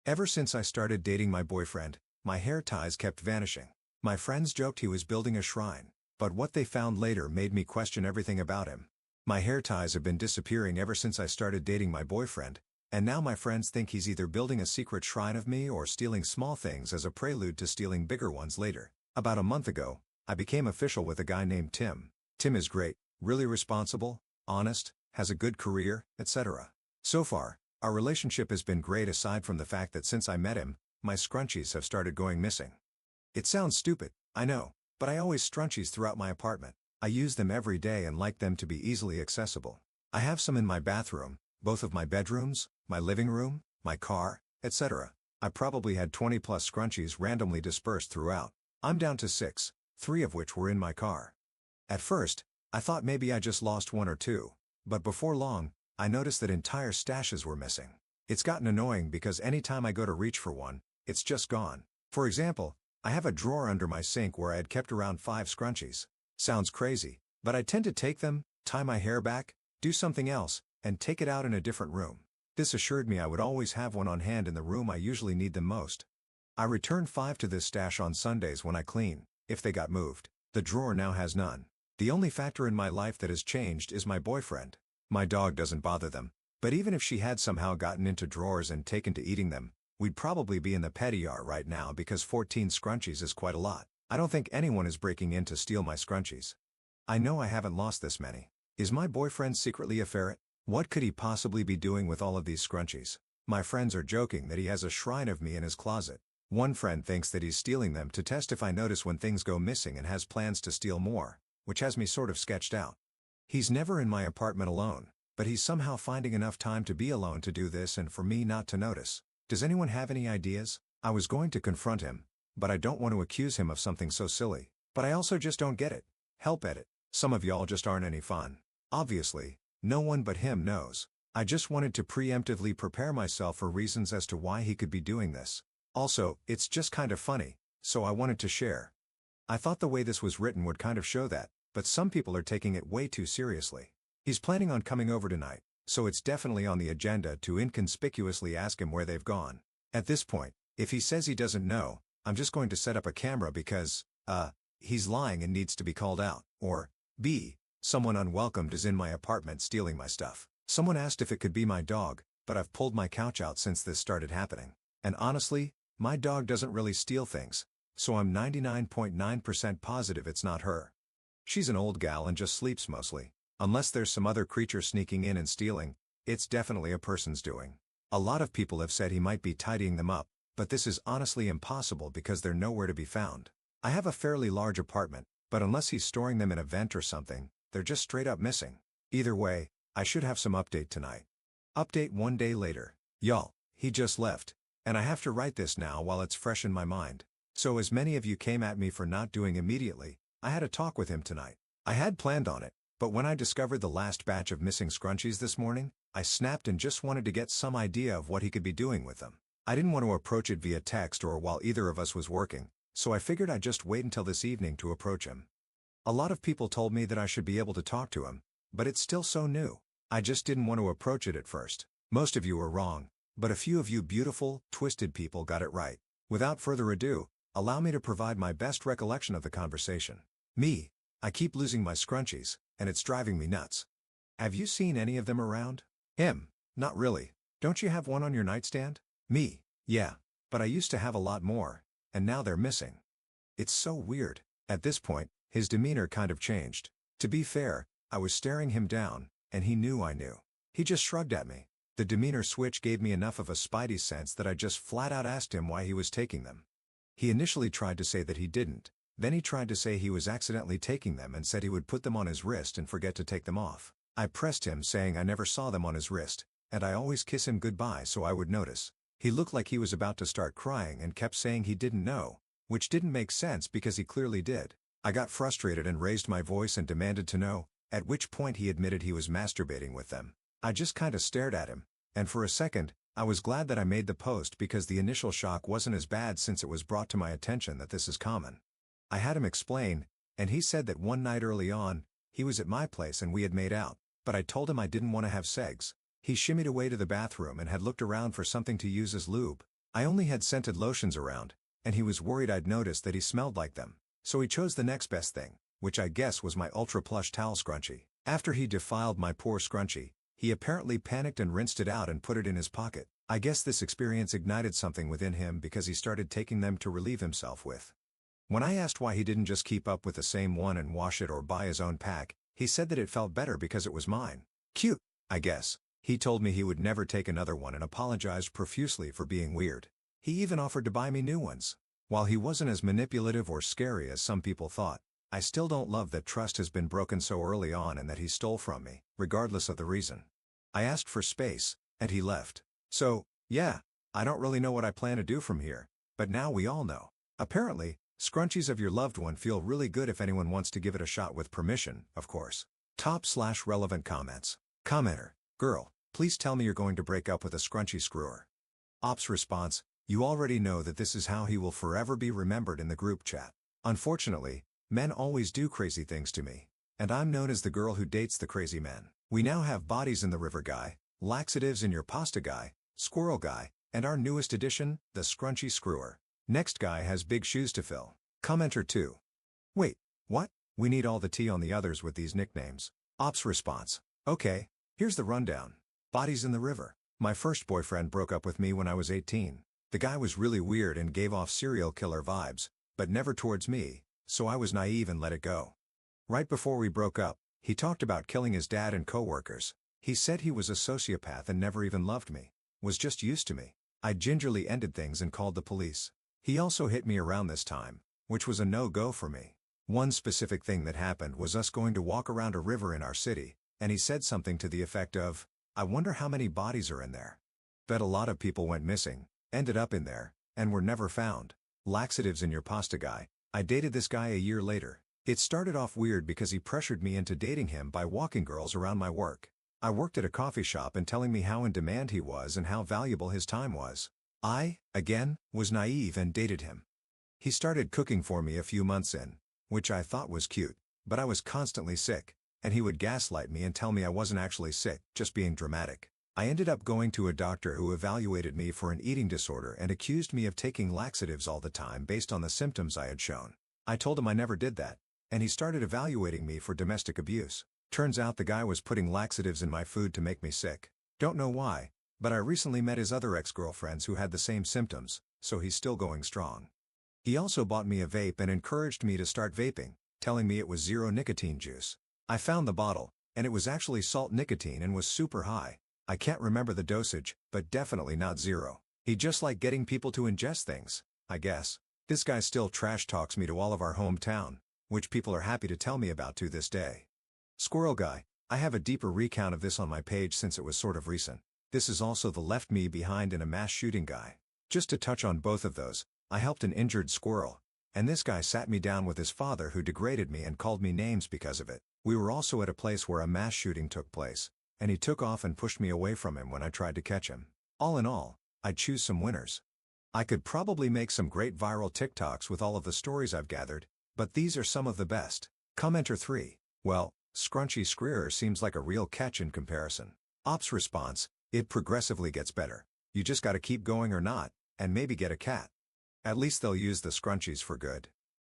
Ever since I started dating my boyfriend, my hair ties kept vanishing. My friends joked he was building a shrine, but what they found later made me question everything about him. My hair ties have been disappearing ever since I started dating my boyfriend, and now my friends think he's either building a secret shrine of me or stealing small things as a prelude to stealing bigger ones later. About a month ago, I became official with a guy named Tim. Tim is great, really responsible, honest, has a good career, etc. So far, our relationship has been great aside from the fact that since I met him, my scrunchies have started going missing. It sounds stupid, I know, but I always scrunchies throughout my apartment. I use them every day and like them to be easily accessible. I have some in my bathroom, both of my bedrooms, my living room, my car, etc. I probably had 20 plus scrunchies randomly dispersed throughout. I'm down to 6, 3 of which were in my car. At first, I thought maybe I just lost 1 or 2, but before long, I noticed that entire stashes were missing. It's gotten annoying because anytime I go to reach for one, it's just gone. For example, I have a drawer under my sink where I had kept around 5 scrunchies. Sounds crazy, but I tend to take them, tie my hair back, do something else, and take it out in a different room. This assured me I would always have one on hand in the room I usually need them most. I return 5 to this stash on Sundays when I clean, if they got moved. The drawer now has none. The only factor in my life that has changed is my boyfriend. My dog doesn't bother them, but even if she had somehow gotten into drawers and taken to eating them, we'd probably be in the petty yard right now because 14 scrunchies is quite a lot. I don't think anyone is breaking in to steal my scrunchies. I know I haven't lost this many. Is my boyfriend secretly a ferret? What could he possibly be doing with all of these scrunchies? My friends are joking that he has a shrine of me in his closet. One friend thinks that he's stealing them to test if I notice when things go missing and has plans to steal more, which has me sort of sketched out. He's never in my apartment alone, but he's somehow finding enough time to be alone to do this and for me not to notice. Does anyone have any ideas? I was going to confront him, but I don't want to accuse him of something so silly. But I also just don't get it. Help edit. Some of y'all just aren't any fun. Obviously, no one but him knows. I just wanted to preemptively prepare myself for reasons as to why he could be doing this. Also, it's just kind of funny, so I wanted to share. I thought the way this was written would kind of show that, but some people are taking it way too seriously. He's planning on coming over tonight, so it's definitely on the agenda to inconspicuously ask him where they've gone. At this point, if he says he doesn't know, I'm just going to set up a camera because, he's lying and needs to be called out. Or, B, someone unwelcomed is in my apartment stealing my stuff. Someone asked if it could be my dog, but I've pulled my couch out since this started happening. And honestly, my dog doesn't really steal things, so I'm 99.9% positive it's not her. She's an old gal and just sleeps mostly. Unless there's some other creature sneaking in and stealing, it's definitely a person's doing. A lot of people have said he might be tidying them up, but this is honestly impossible because they're nowhere to be found. I have a fairly large apartment, but unless he's storing them in a vent or something, they're just straight up missing. Either way, I should have some update tonight. Update 1 day later. Y'all, he just left, and I have to write this now while it's fresh in my mind. So as many of you came at me for not doing immediately, I had a talk with him tonight. I had planned on it, but when I discovered the last batch of missing scrunchies this morning, I snapped and just wanted to get some idea of what he could be doing with them. I didn't want to approach it via text or while either of us was working, so I figured I'd just wait until this evening to approach him. A lot of people told me that I should be able to talk to him, but it's still so new. I just didn't want to approach it at first. Most of you were wrong, but a few of you beautiful, twisted people got it right. Without further ado, allow me to provide my best recollection of the conversation. Me, I keep losing my scrunchies, and it's driving me nuts. Have you seen any of them around? Him, not really. Don't you have one on your nightstand? Me, yeah, but I used to have a lot more, and now they're missing. It's so weird. At this point, his demeanor kind of changed. To be fair, I was staring him down, and he knew I knew. He just shrugged at me. The demeanor switch gave me enough of a spidey sense that I just flat out asked him why he was taking them. He initially tried to say that he didn't, then he tried to say he was accidentally taking them and said he would put them on his wrist and forget to take them off. I pressed him saying I never saw them on his wrist, and I always kiss him goodbye so I would notice. He looked like he was about to start crying and kept saying he didn't know, which didn't make sense because he clearly did. I got frustrated and raised my voice and demanded to know, at which point he admitted he was masturbating with them. I just kinda stared at him, and for a second, I was glad that I made the post because the initial shock wasn't as bad since it was brought to my attention that this is common. I had him explain, and he said that one night early on, he was at my place and we had made out, but I told him I didn't want to have sex. He shimmied away to the bathroom and had looked around for something to use as lube, I only had scented lotions around, and he was worried I'd noticed that he smelled like them. So he chose the next best thing, which I guess was my ultra plush towel scrunchie. After he defiled my poor scrunchie, he apparently panicked and rinsed it out and put it in his pocket. I guess this experience ignited something within him because he started taking them to relieve himself with. When I asked why he didn't just keep up with the same one and wash it or buy his own pack, he said that it felt better because it was mine. Cute, I guess. He told me he would never take another one and apologized profusely for being weird. He even offered to buy me new ones. While he wasn't as manipulative or scary as some people thought, I still don't love that trust has been broken so early on and that he stole from me, regardless of the reason. I asked for space, and he left. So, yeah, I don't really know what I plan to do from here, but now we all know. Apparently, scrunchies of your loved one feel really good if anyone wants to give it a shot with permission, of course. Top/relevant comments. Commenter: Girl, please tell me you're going to break up with a scrunchy screwer. Ops response: You already know that this is how he will forever be remembered in the group chat. Unfortunately, men always do crazy things to me, and I'm known as the girl who dates the crazy men. We now have bodies in the river guy, laxatives in your pasta guy, squirrel guy, and our newest addition, the scrunchy screwer. Next guy has big shoes to fill. Commenter 2: Wait, what? We need all the tea on the others with these nicknames. Ops response: Okay, here's the rundown. Bodies in the river. My first boyfriend broke up with me when I was 18. The guy was really weird and gave off serial killer vibes, but never towards me, so I was naive and let it go. Right before we broke up, he talked about killing his dad and coworkers. He said he was a sociopath and never even loved me, was just used to me. I gingerly ended things and called the police. He also hit me around this time, which was a no-go for me. One specific thing that happened was us going to walk around a river in our city, and he said something to the effect of, I wonder how many bodies are in there. Bet a lot of people went missing, ended up in there, and were never found. Laxatives in your pasta guy. I dated this guy a year later. It started off weird because he pressured me into dating him by walking girls around my work. I worked at a coffee shop and telling me how in demand he was and how valuable his time was. I, again, was naive and dated him. He started cooking for me a few months in, which I thought was cute, but I was constantly sick, and he would gaslight me and tell me I wasn't actually sick, just being dramatic. I ended up going to a doctor who evaluated me for an eating disorder and accused me of taking laxatives all the time based on the symptoms I had shown. I told him I never did that, and he started evaluating me for domestic abuse. Turns out the guy was putting laxatives in my food to make me sick. Don't know why, but I recently met his other ex-girlfriends who had the same symptoms, so he's still going strong. He also bought me a vape and encouraged me to start vaping, telling me it was zero nicotine juice. I found the bottle, and it was actually salt nicotine and was super high. I can't remember the dosage, but definitely not zero. He just liked getting people to ingest things, I guess. This guy still trash talks me to all of our hometown, which people are happy to tell me about to this day. Squirrel guy. I have a deeper recount of this on my page since it was sort of recent. This is also the left me behind in a mass shooting guy. Just to touch on both of those, I helped an injured squirrel, and this guy sat me down with his father who degraded me and called me names because of it. We were also at a place where a mass shooting took place, and he took off and pushed me away from him when I tried to catch him. All in all, I'd choose some winners. I could probably make some great viral TikToks with all of the stories I've gathered, but these are some of the best. Commenter 3. Well, scrunchy screwer seems like a real catch in comparison. Ops response: It progressively gets better. You just gotta keep going or not, and maybe get a cat. At least they'll use the scrunchies for good.